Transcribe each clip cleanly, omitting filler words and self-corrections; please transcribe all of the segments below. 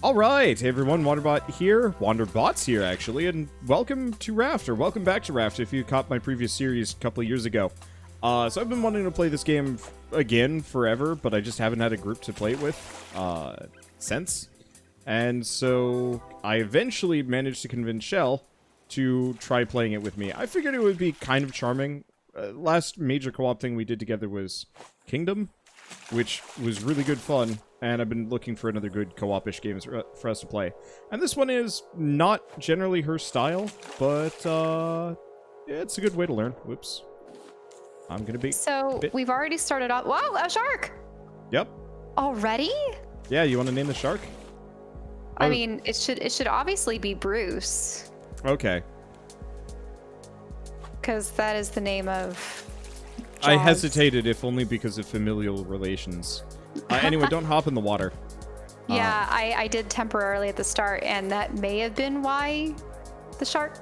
Alright, hey everyone, Wanderbot here, Wanderbots here actually, and welcome to Raft, or welcome back to Raft if you caught my previous series a couple of years ago. So I've been wanting to play this game again forever, but I just haven't had a group to play it with since. And so I eventually managed to convince Shell to try playing it with me. I figured it would be kind of charming. Last major co-op thing we did together was Kingdom, which was really good fun. And I've been looking for another good co-op-ish game for us to play. And this one is not generally her style, but yeah, it's a good way to learn. Whoops. I'm gonna be... So, we've already started off... Whoa, a shark! Yep. Already? Yeah, you want to name the shark? I mean, it should obviously be Bruce. Okay. Because that is the name of Jaws. I hesitated, if only because of familial relations. Anyway, don't hop in the water. Yeah, I did temporarily at the start, and that may have been why the shark...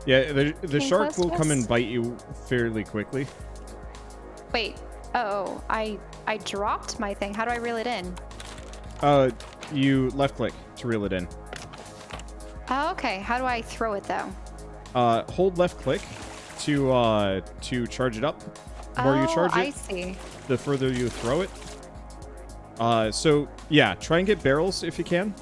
Yeah, the shark will come us? and bite you fairly quickly. Wait. Oh, I dropped my thing. How do I reel it in? You left-click to reel it in. Oh, okay. How do I throw it, though? Hold left-click to charge it up. The more you charge it, I see. the further you throw it. So, yeah, try and get barrels if you can.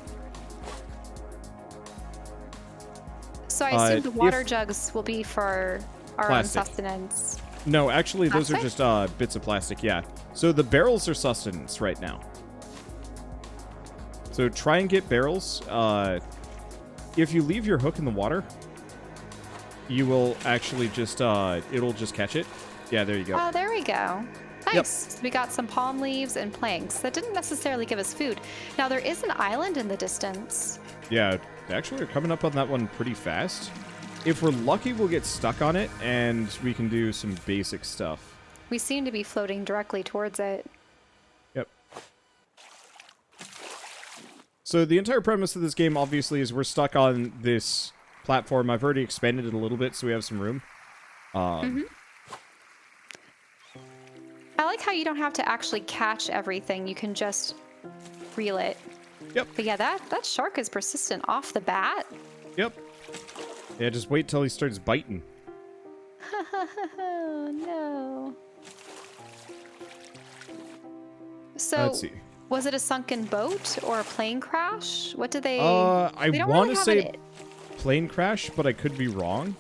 So I assume the water jugs will be for our own sustenance. No, actually, those are Plastic? just bits of plastic, yeah. So the barrels are sustenance right now. So try and get barrels. If you leave your hook in the water, you will actually just, it'll just catch it. Yeah, there you go. Oh, there we go. Nice. Yep. So we got some palm leaves and planks. That didn't necessarily give us food. Now, there is an island in the distance. Yeah, actually, we're coming up on that one pretty fast. If we're lucky, we'll get stuck on it, and we can do some basic stuff. We seem to be floating directly towards it. Yep. So the entire premise of this game, obviously, is we're stuck on this platform. I've already expanded it a little bit, so we have some room. I like how you don't have to actually catch everything. You can just reel it. Yep. But yeah, that shark is persistent off the bat. Yep. Yeah, just wait till he starts biting. Oh, no. So, Let's see. was it a sunken boat or a plane crash? What did they... I they don't want really to have say it- plane crash, but I could be wrong.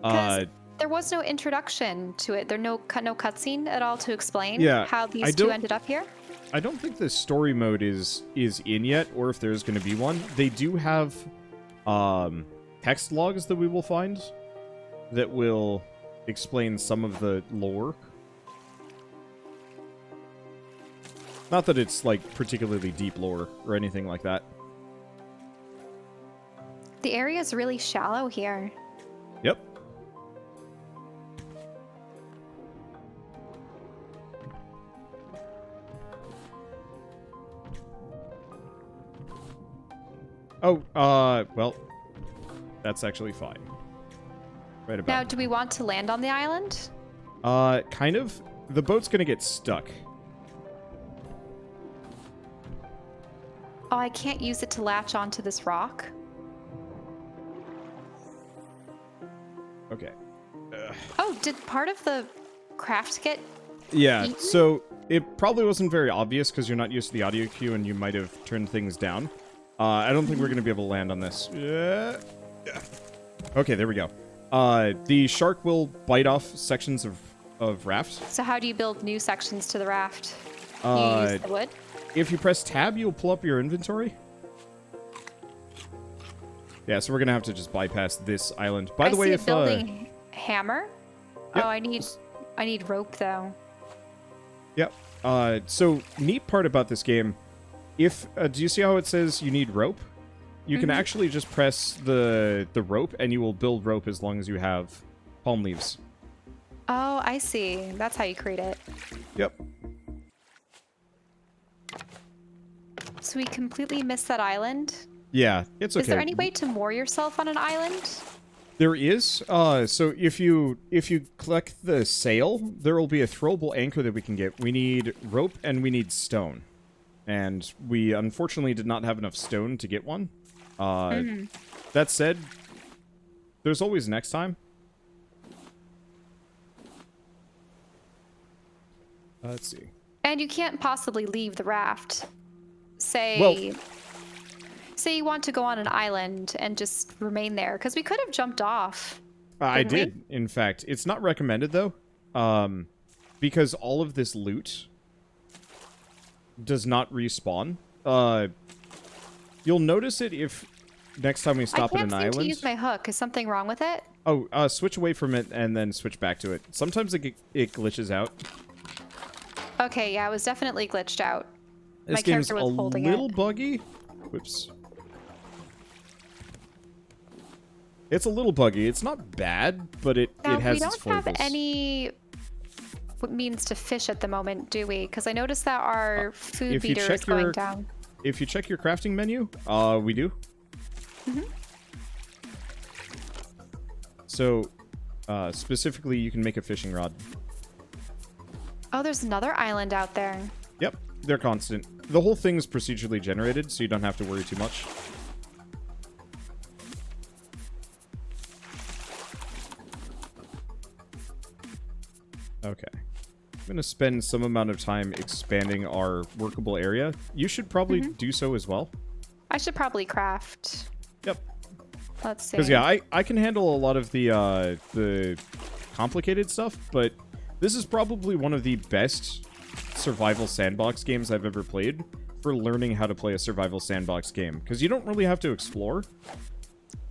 'Cause there was no introduction to it. There's no cutscene at all to explain how I these two don't- ended up here. I don't think the story mode is in yet, or if there's going to be one. They do have text logs that we will find that will explain some of the lore. Not that it's, like, particularly deep lore or anything like that. The area is really shallow here. Yep. Oh, well, that's actually fine. Right about Now, do we want to land on the island? kind of. The boat's gonna get stuck. Oh, I can't use it to latch onto this rock. Okay. Oh, did part of the craft get Yeah, eaten? so it probably wasn't very obvious because you're not used to the audio cue and you might have turned things down. I don't think we're going to be able to land on this. Yeah. Okay, there we go. The shark will bite off sections of raft. So how do you build new sections to the raft? You use the wood? If you press tab, you'll pull up your inventory. Yeah, so we're going to have to just bypass this island. By the way, if building hammer. Yep. Oh, I need rope though. Yep. So neat part about this game, if do you see how it says you need rope? You can actually just press the rope and you will build rope as long as you have palm leaves. Oh, I see. That's how you create it. Yep. So we completely missed that island. Yeah, it's okay. Is there any way to moor yourself on an island? There is. So if you click the sail, there will be a throwable anchor that we can get. We need rope and we need stone. and we unfortunately did not have enough stone to get one. That said, there's always next time. Let's see. And you can't possibly leave the raft. Say you want to go on an island and just remain there, because we could have jumped off. I did, in fact. It's not recommended, though, because all of this loot does not respawn. You'll notice it if next time we stop at an island. I can't seem to use my hook. Is something wrong with it? Oh, switch away from it and then switch back to it. Sometimes it glitches out. Okay, yeah, it was definitely glitched out. This game's a little buggy. Whoops. It's a little buggy. It's not bad, but it has its flaws. We don't have any means to fish at the moment, do we? Because I noticed that our food meter is going down. If you check your crafting menu, we do. So, specifically, you can make a fishing rod. Oh, there's another island out there. Yep, they're constant. The whole thing's procedurally generated, so you don't have to worry too much. Okay. I'm going to spend some amount of time expanding our workable area. You should probably do so as well. I should probably craft. Yep. Let's see. Because, yeah, I can handle a lot of the complicated stuff, but this is probably one of the best survival sandbox games I've ever played for learning how to play a survival sandbox game. Because you don't really have to explore.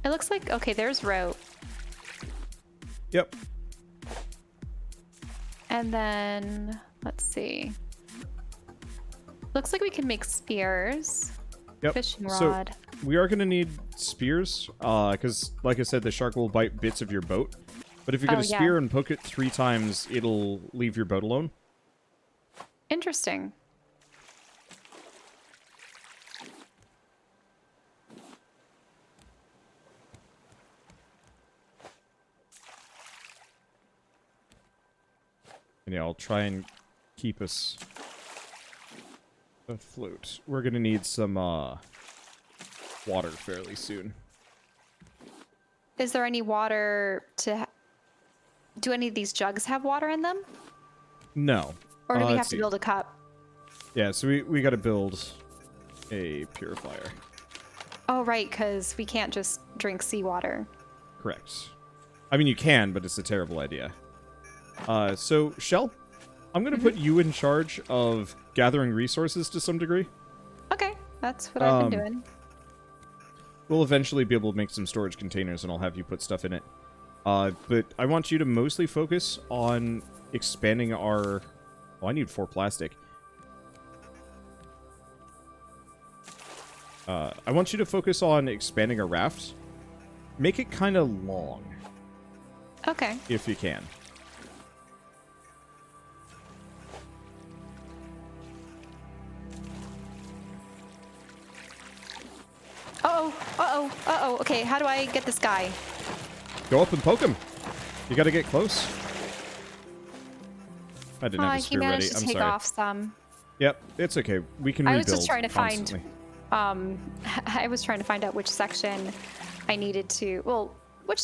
It looks like... Okay, there's rope. Yep. And then... Let's see. Looks like we can make spears. Yep. Fishing rod. So we are going to need spears. Because, like I said, the shark will bite bits of your boat. But if you get a spear and poke it 3 times, it'll leave your boat alone. Interesting. And yeah, I'll try and keep us afloat. We're going to need some water fairly soon. Is there any water to... Do any of these jugs have water in them? No. Or do we have to build a cup? Yeah, so we got to build a purifier. Oh, right, because we can't just drink seawater. Correct. I mean, you can, but it's a terrible idea. So, Shell, I'm going to put you in charge of gathering resources to some degree. Okay, that's what I've been doing. We'll eventually be able to make some storage containers, and I'll have you put stuff in it. But I want you to mostly focus on expanding our... Oh, I need 4 plastic. I want you to focus on expanding our raft. Make it kind of long. Okay. If you can. Uh-oh. Okay, how do I get this guy? Go up and poke him. You gotta get close. I didn't have a spear ready. I'm take sorry. Off some. Yep, it's okay. We can rebuild. I was just trying to constantly. I was trying to find out which section I needed to... Well,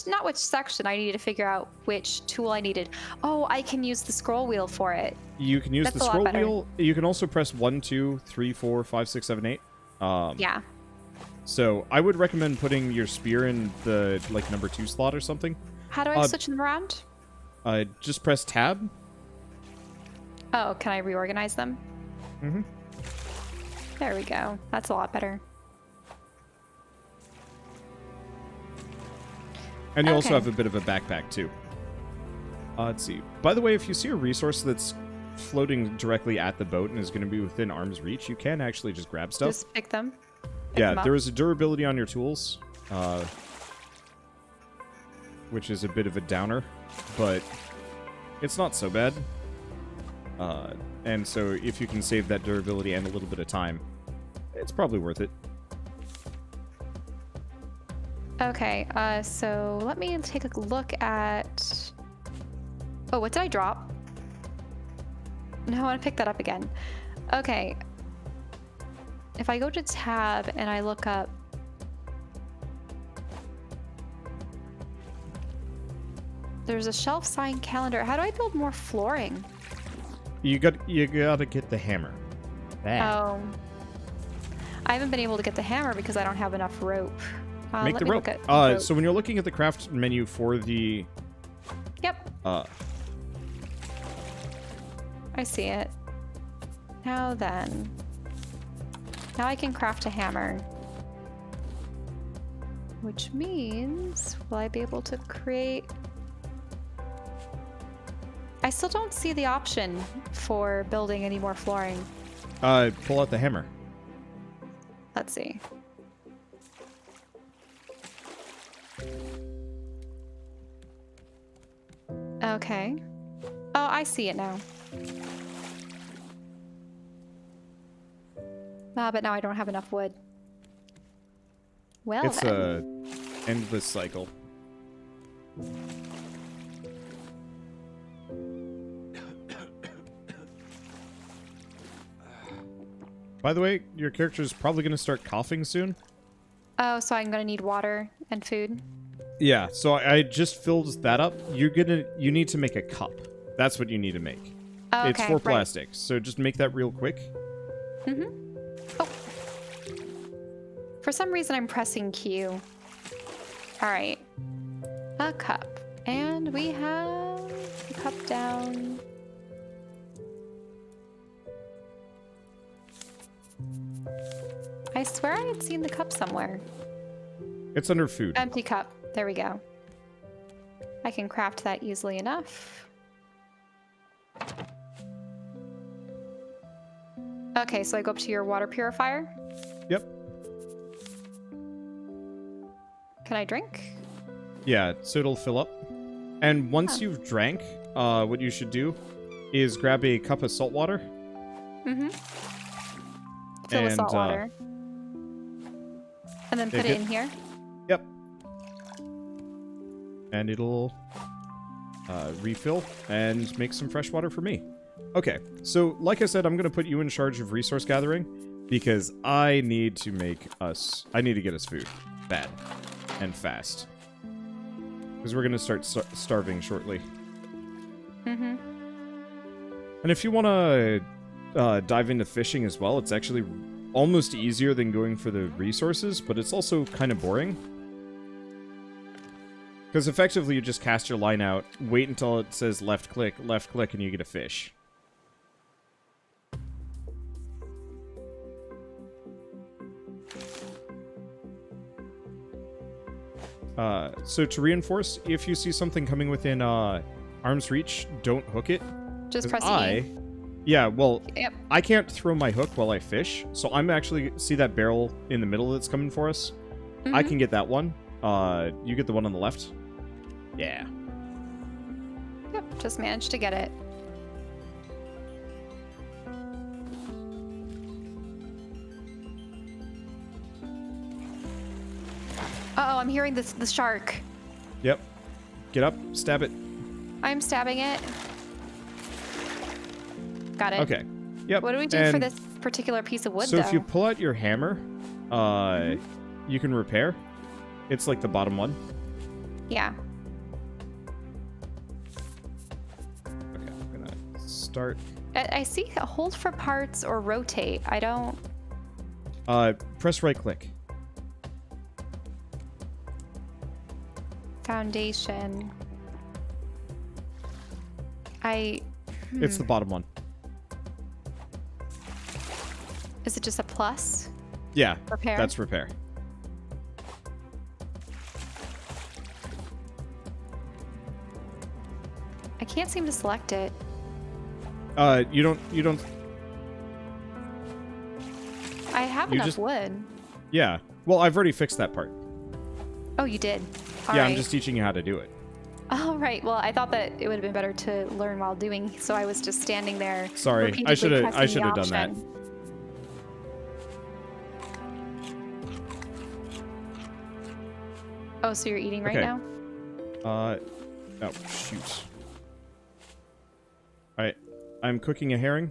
not which section. I needed to figure out which tool I needed. Oh, I can use the scroll wheel for it. You can use the scroll wheel. You can also press 1, 2, 3, 4, 5, 6, 7, 8. Yeah. So I would recommend putting your spear in the number 2 slot or something. How do I switch them around? Just press tab. Oh, can I reorganize them? Mm-hmm. There we go. That's a lot better. And you also have a bit of a backpack too. Let's see. By the way, if you see a resource that's floating directly at the boat and is going to be within arm's reach, you can actually just grab stuff. Just pick them. Yeah, there is a durability on your tools, which is a bit of a downer, but it's not so bad. And so if you can save that durability and a little bit of time, it's probably worth it. Okay, so let me take a look at... Oh, what did I drop? No, I want to pick that up again. Okay. if I go to tab and I look up... There's a shelf sign calendar. How do I build more flooring? You gotta get the hammer. That. Oh. I haven't been able to get the hammer because I don't have enough rope. Make let the me rope. look at rope. So when you're looking at the craft menu for the... Yep. Uh, I see it. Now then. Now I can craft a hammer. Which means, will I be able to create... I still don't see the option for building any more flooring. pull out the hammer. Let's see. Okay. Oh, I see it now. But now I don't have enough wood. Well, It's then. a endless cycle. By the way, your character is probably going to start coughing soon. Oh, so I'm gonna need water and food. Yeah, so I just filled that up. You need to make a cup. That's what you need to make. Oh, It's okay, for right. plastic, so just make that real quick. Mm-hmm. Oh. For some reason, I'm pressing Q. All right. A cup. And we have a cup down. I swear I had seen the cup somewhere. It's under food. Empty cup. There we go. I can craft that easily enough. Okay, so I go up to your water purifier. Yep. Can I drink? Yeah, so it'll fill up. And once you've drank, what you should do is grab a cup of salt water. Mm-hmm. Fill with And, salt water. And then put it in here. Yep. And it'll refill and make some fresh water for me. Okay, so like I said, I'm going to put you in charge of resource gathering because I need to get us food. Bad. And fast. Because we're going to start starving shortly. Mm-hmm. And if you want to dive into fishing as well, it's actually almost easier than going for the resources, but it's also kind of boring. Because effectively you just cast your line out, wait until it says left click, and you get a fish. So to reinforce, if you see something coming within arm's reach, don't hook it. Just 'Cause press E. Yeah, well, Yep. I can't throw my hook while I fish, so I'm actually... See that barrel in the middle that's coming for us? Mm-hmm. I can get that one. You get the one on the left? Yeah. Yep, just managed to get it. Uh-oh, I'm hearing the shark. Yep. Get up, stab it. I'm stabbing it. Got it. Okay. Yep. What do we do for this particular piece of wood, So though? if you pull out your hammer, you can repair. It's like the bottom one. Yeah. Okay, I'm gonna start. I see a hold for parts or rotate. I don't... Press right click. Foundation. It's the bottom one. Is it just a plus? Yeah, Repair? that's repair. I can't seem to select it. You don't... I have You enough just- wood. Yeah. Well, I've already fixed that part. Oh, you did? All Yeah, right. I'm just teaching you how to do it. Oh, right. Well, I thought that it would have been better to learn while doing, so I was just standing there. Sorry, I repeatedly should have pressing the done that. option. Oh, so you're eating right Okay. now? Oh, shoot. Alright, I'm cooking a herring.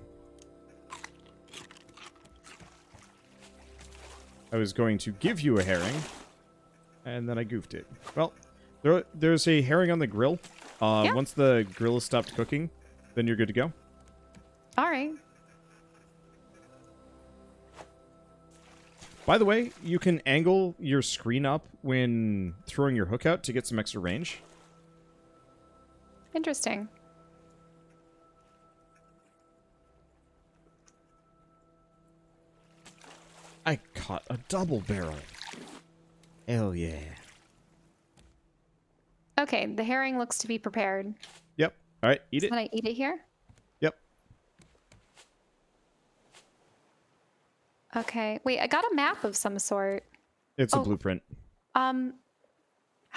I was going to give you a herring, and then I goofed it. Well, there's a herring on the grill. Yeah. Once the grill has stopped cooking, then you're good to go. All right. By the way, you can angle your screen up when throwing your hook out to get some extra range. Interesting. I caught a double barrel. Hell yeah. Okay, the herring looks to be prepared. Yep. All right, eat it. Can I eat it here? Yep. Okay. Wait, I got a map of some sort. It's a blueprint. How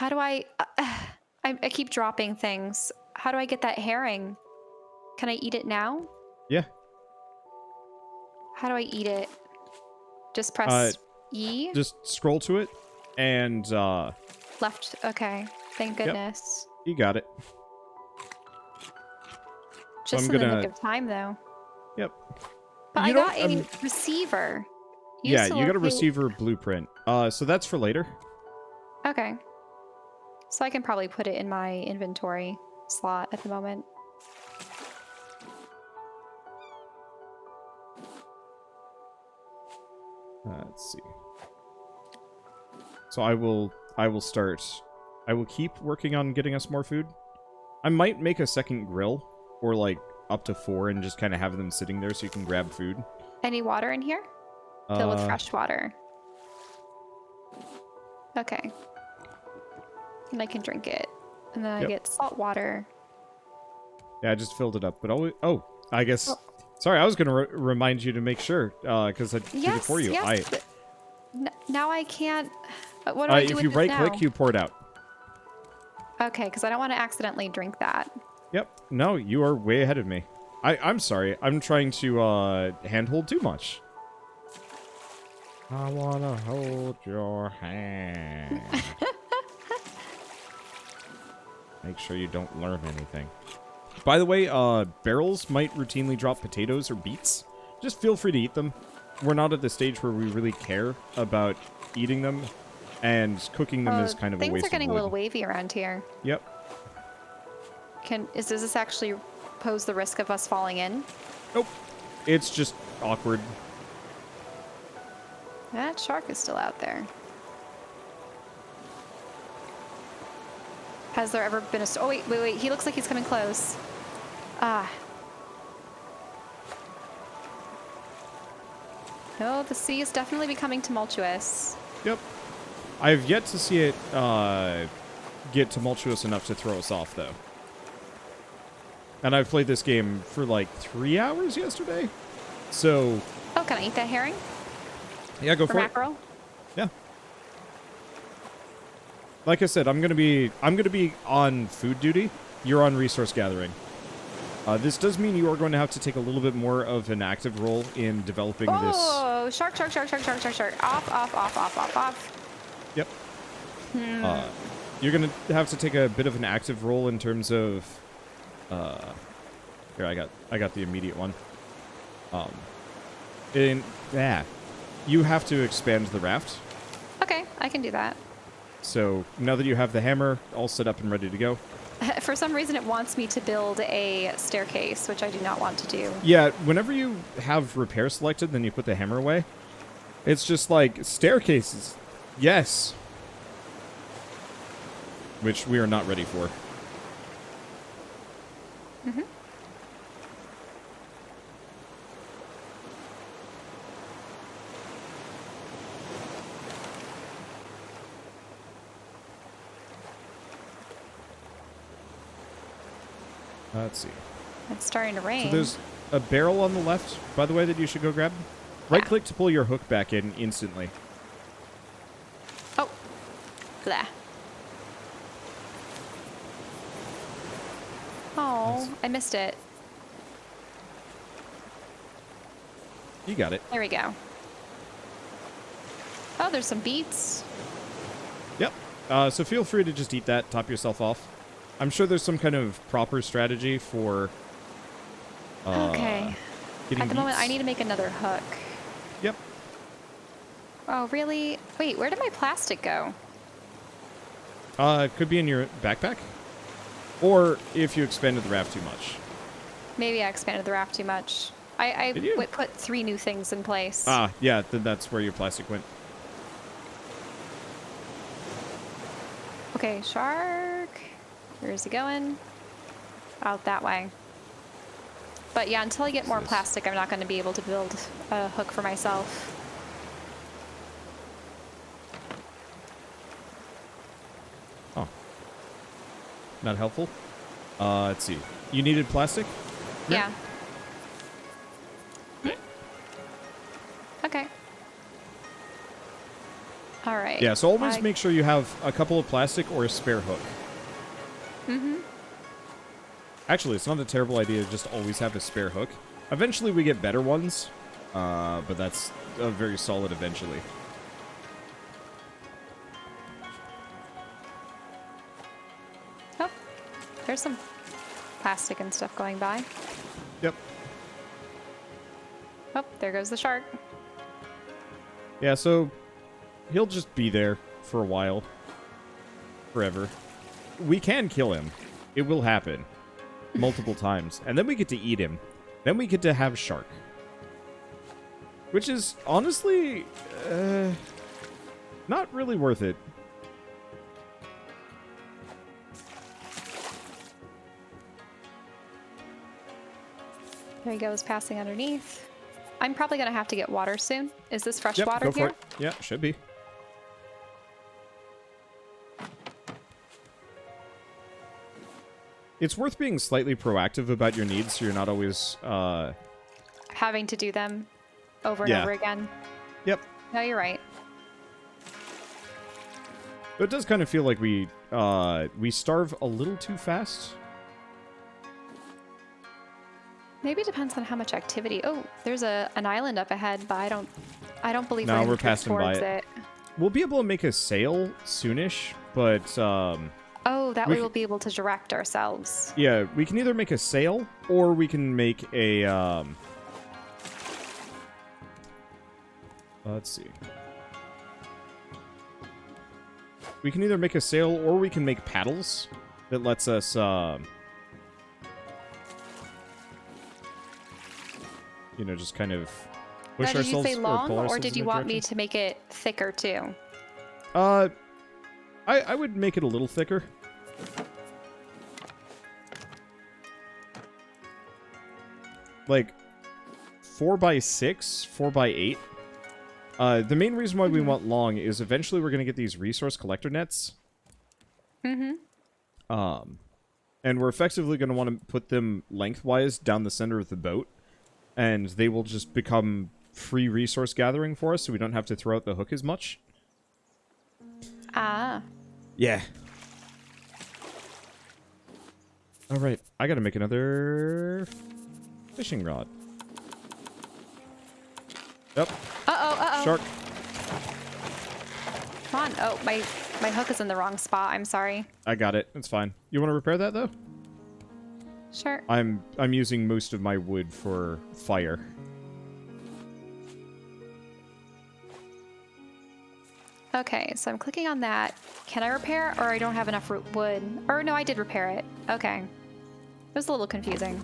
do I keep dropping things. How do I get that herring? Can I eat it now? Yeah. How do I eat it? Just press E? Just scroll to it, and Left. Okay. Thank goodness. you got it. Just I'm in the gonna- nick of time, though. Yep. But You I don't- got a receiver. Yeah, to you got a locate- receiver blueprint. So that's for later. Okay. So I can probably put it in my inventory slot at the moment. Let's see. So I will keep working on getting us more food. I might make a second grill, or like up to 4, and just kind of have them sitting there so you can grab food. Any water in here? Fill with fresh water. Okay. And I can drink it. And then I get salt water. Yeah, I just filled it up. But I guess. Oh. Sorry, I was going to remind you to make sure, because I did it for you. Yes, now I can't. What do I do if with you this right-click, now? you pour it out. Okay, because I don't want to accidentally drink that. Yep. No, you are way ahead of me. I'm sorry. I'm trying to handhold too much. I want to hold your hand. Make sure you don't learn anything. By the way, barrels might routinely drop potatoes or beets. Just feel free to eat them. We're not at the stage where we really care about eating them, and cooking them is kind of a waste of wood. Things are getting a little wavy around here. Yep. Does this actually pose the risk of us falling in? Nope. It's just awkward. That shark is still out there. Has there ever been a... Oh, wait. He looks like he's coming close. Ah. No, the sea is definitely becoming tumultuous. Yep. I've yet to see it get tumultuous enough to throw us off, though. And I've played this game for like 3 hours yesterday. So... Oh, can I eat that herring? Yeah, go for it. Mackerel? Yeah. Like I said, I'm gonna be on food duty. You're on resource gathering. This does mean you are going to have to take a little bit more of an active role in developing this. Oh, shark. Off. Yep. You're gonna have to take a bit of an active role in terms of. Here, I got the immediate one. You have to expand the raft. Okay, I can do that. So now that you have the hammer all set up and ready to go. For some reason, it wants me to build a staircase, which I do not want to do. Yeah, whenever you have repair selected, then you put the hammer away. It's just like, staircases. Yes. Which we are not ready for. Mm-hmm. Let's see. It's starting to rain. So there's a barrel on the left, by the way, that you should go grab. Right-click to pull your hook back in instantly. Oh. Blah. Oh, Nice. I missed it. You got it. There we go. Oh, there's some beets. Yep. So feel free to just eat that, top yourself off. I'm sure there's some kind of proper strategy for Okay. getting At the moment, beets. I need to make another hook. Yep. Oh, really? Wait, where did my plastic go? It could be in your backpack. Or if you expanded the raft too much. Maybe I expanded the raft too much. Did you? Put 3 new things in place. Ah, yeah, then that's where your plastic went. Okay, shark. Where is he going? Out that way. But yeah, until I get more plastic, I'm not going to be able to build a hook for myself. Oh. Not helpful? Let's see. You needed plastic? Yeah. Okay. All right. Yeah, so always make sure you have a couple of plastic or a spare hook. Mm-hmm. Actually, it's not a terrible idea to just always have a spare hook. Eventually we get better ones, but that's a very solid eventually. Oh, there's some plastic and stuff going by. Yep. Oh, there goes the shark. Yeah, so he'll just be there for a while. Forever. We can kill him. It will happen. Multiple times. And then we get to eat him. Then we get to have shark. Which is, honestly, not really worth it. There he goes, passing underneath. I'm probably going to have to get water soon. Is this fresh water go for here? it. Yeah, should be. It's worth being slightly proactive about your needs so you're not always, Having to do them over and over again. Yep. No, you're right. But it does kind of feel like we starve a little too fast. Maybe it depends on how much activity. Oh, there's an island up ahead, but I don't believe No, we're we're passing by towards it. it. We'll be able to make a sail soonish, but Oh, that way we'll be able to direct ourselves. yeah, we can either make a sail or we can make a let's see. We can either make a sail or we can make paddles that lets us you know, just kind of push Now, did you ourselves say long, pull or ourselves did in you a want me direction. to make it thicker too? I would make it a little thicker. Like 4x6, 4x8. The main reason why we want long is eventually we're gonna get these resource collector nets. Mm-hmm. And we're effectively gonna want to put them lengthwise down the center of the boat, and they will just become free resource gathering for us, so we don't have to throw out the hook as much. Ah. Yeah. All right, I gotta make another fishing rod. Yep. Uh-oh. Shark. Come on. Oh, my hook is in the wrong spot. I'm sorry. I got it. It's fine. You want to repair that though? Sure. I'm using most of my wood for fire. Okay, so I'm clicking on that. Can I repair, or I don't have enough wood? Or no, I did repair it. Okay. It was a little confusing.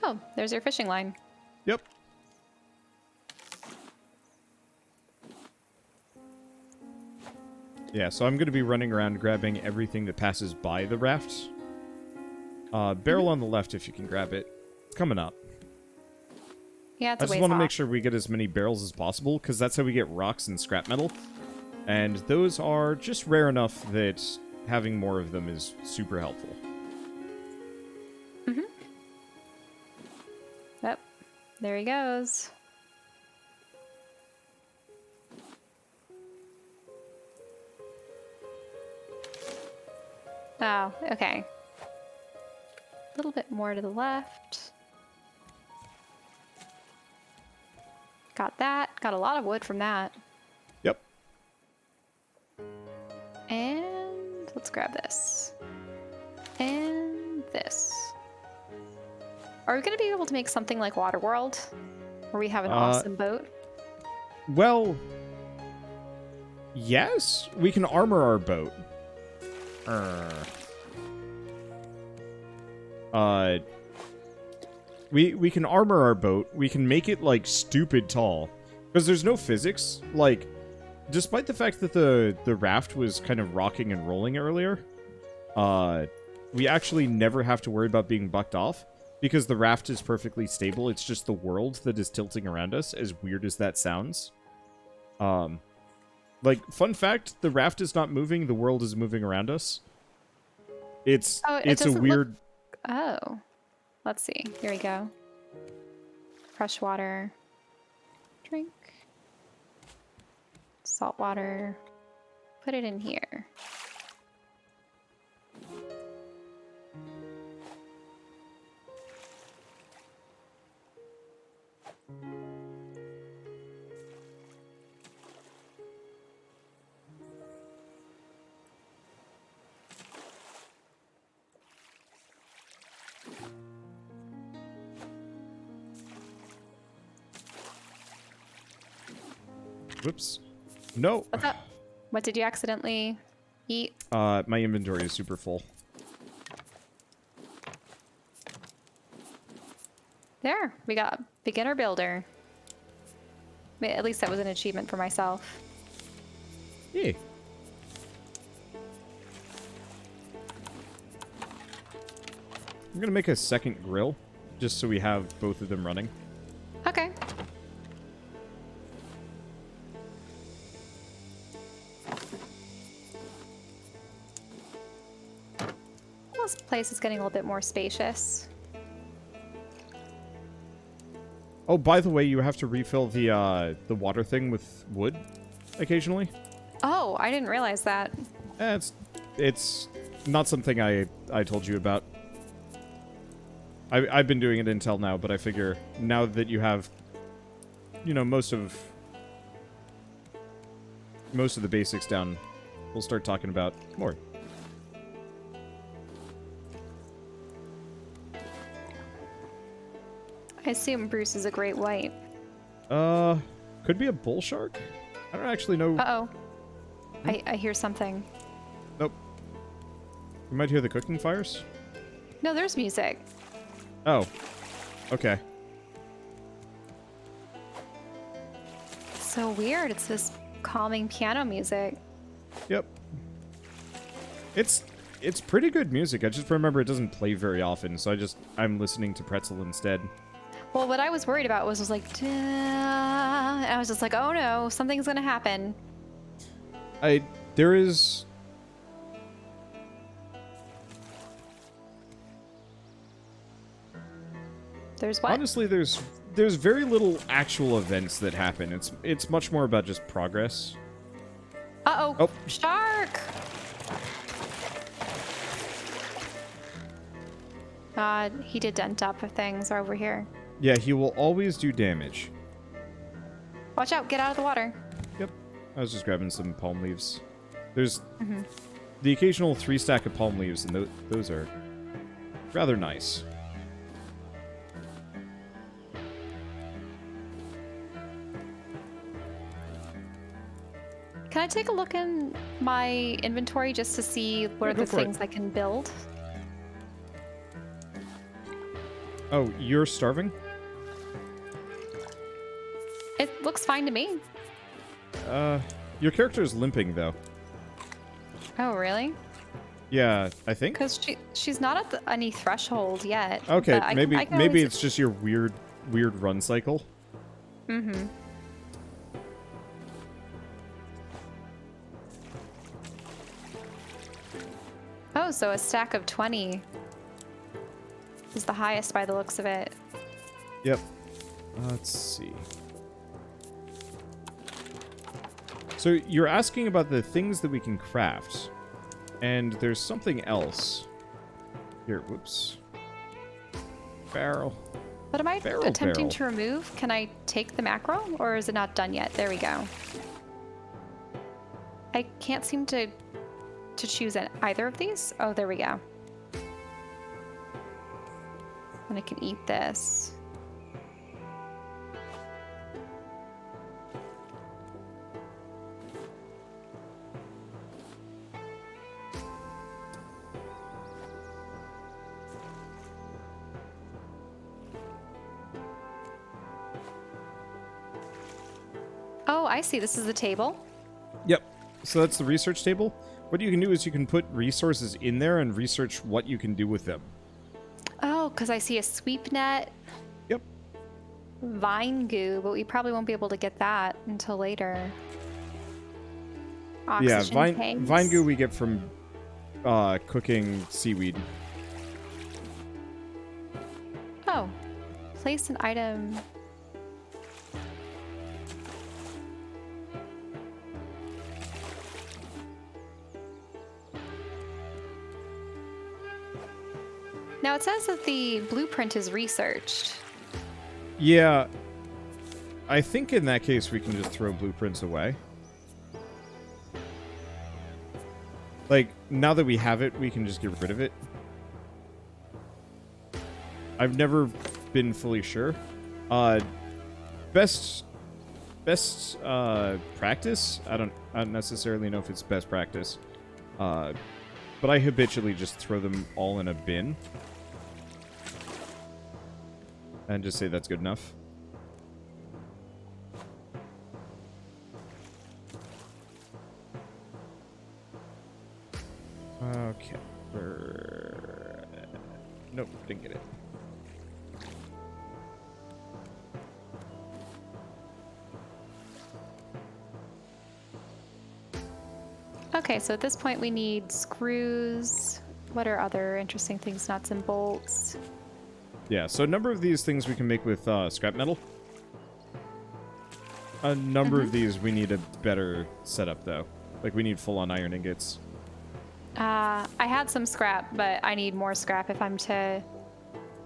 Oh, there's your fishing line. Yep. Yeah, so I'm going to be running around grabbing everything that passes by the raft. Barrel on the left if you can grab it. It's coming up. Yeah, it's I a just ways want to off. make sure we get as many barrels as possible, because that's how we get rocks and scrap metal. And those are just rare enough that having more of them is super helpful. Mm-hmm. Yep. There he goes. Oh, okay. A little bit more to the left. Got that. Got a lot of wood from that. Yep. And let's grab this. And this. Are we going to be able to make something like Waterworld? Where we have an awesome boat? Well, yes. We can armor our boat. We can armor our boat. We can make it, like, stupid tall. Because there's no physics. Like, despite the fact that the raft was kind of rocking and rolling earlier, we actually never have to worry about being bucked off. Because the raft is perfectly stable. It's just the world that is tilting around us, as weird as that sounds. Like, fun fact, the raft is not moving. The world is moving around us. It's a weird... Oh. Let's see. Here we go. Fresh water. Drink. Salt water. Put it in here. Whoops. No. What's up? What did you accidentally eat? My inventory is super full. There, we got beginner builder. At least that was an achievement for myself. Yeah. I'm gonna make a second grill, just so we have both of them running. Okay. This place is getting a little bit more spacious. Oh, by the way, you have to refill the water thing with wood occasionally. Oh, I didn't realize that. It's not something I told you about. I've been doing it until now, but I figure now that you have, you know, most of the basics down, we'll start talking about more. I assume Bruce is a great white. Could be a bull shark? I don't actually know. Uh-oh. I hear something. Nope. You might hear the cooking fires? No, there's music. Oh. Okay. So weird. It's this calming piano music. Yep. It's pretty good music. I just remember it doesn't play very often, so I'm listening to Pretzel instead. Well, what I was worried about was like, duh, and I was just like, oh no, something's gonna happen. There's what? Honestly, there's very little actual events that happen. It's much more about just progress. Uh-oh. Oh. Shark! He did dent up things over here. Yeah, he will always do damage. Watch out, get out of the water. Yep. I was just grabbing some palm leaves. There's the occasional 3 stack of palm leaves, and those are rather nice. Can I take a look in my inventory just to see what are the things I can build? Oh, you're starving? It looks fine to me. Your character is limping, though. Oh, really? Yeah, I think. Because she's not at any threshold yet. Okay, maybe always... it's just your weird run cycle. Mm-hmm. Oh, so a stack of 20 is the highest by the looks of it. Yep. Let's see. So you're asking about the things that we can craft, and there's something else. Here, whoops. Barrel. What am I Barrel, attempting barrel. to remove? Can I take the mackerel, or is it not done yet? There we go. I can't seem to choose either of these. Oh, there we go. And I can eat this. Oh, I see. This is the table. Yep. So that's the research table. What you can do is you can put resources in there and research what you can do with them. Oh, because I see a sweep net, Yep. vine goo, but we probably won't be able to get that until later. Yeah, Oxygen tanks. vine goo we get from cooking seaweed. Oh, place an item. Now it says that the blueprint is researched. Yeah. I think in that case we can just throw blueprints away. Like, now that we have it, we can just get rid of it. I've never been fully sure. Best practice? I don't necessarily know if it's best practice. But I habitually just throw them all in a bin. And just say that's good enough. Okay. Nope, didn't get it. Okay, so at this point we need screws. What are other interesting things? Nuts and bolts. Yeah, so a number of these things we can make with scrap metal. A number of these we need a better setup, though. Like, we need full-on iron ingots. I had some scrap, but I need more scrap if I'm to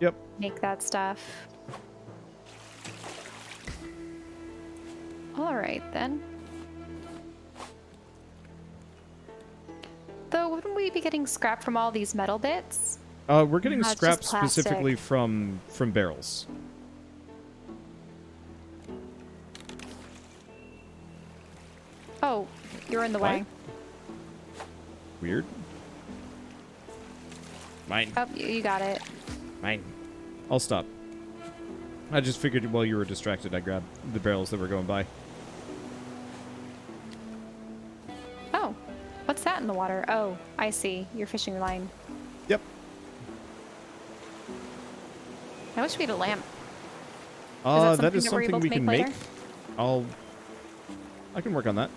Yep. make that stuff. All right, then. Though, wouldn't we be getting scrap from all these metal bits? We're getting Not scrap just plastic. specifically from barrels. Oh, you're in the What? way. Weird. Mine. Oh, you got it. Mine. I'll stop. I just figured while you were distracted, I grabbed the barrels that were going by. Oh, what's that in the water? Oh, I see. Your fishing line. Yep. I wish we had a lamp. That is that we're something able we to can make make. later? I can work on that.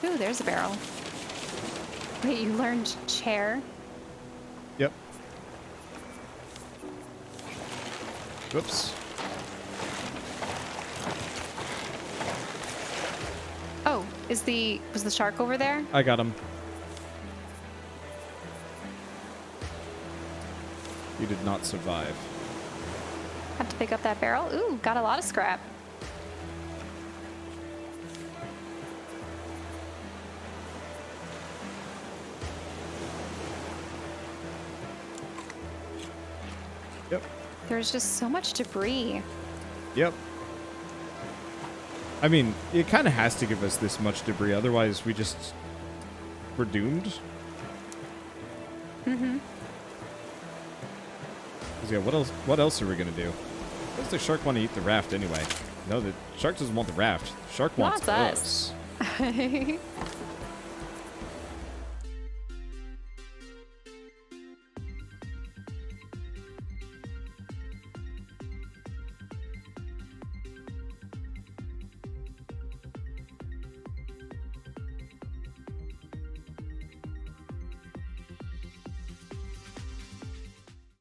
Ooh, there's a barrel. Wait, you learned chair? Yep. Whoops. Oh, was the shark over there? I got him. He did not survive. Have to pick up that barrel. Ooh, got a lot of scrap. Yep. There's just so much debris. Yep. I mean, it kind of has to give us this much debris, otherwise we're doomed. Mm-hmm. 'Cause, yeah, what else are we gonna do? Does the shark want to eat the raft anyway? No, the shark doesn't want the raft. The shark wants Wants us. us.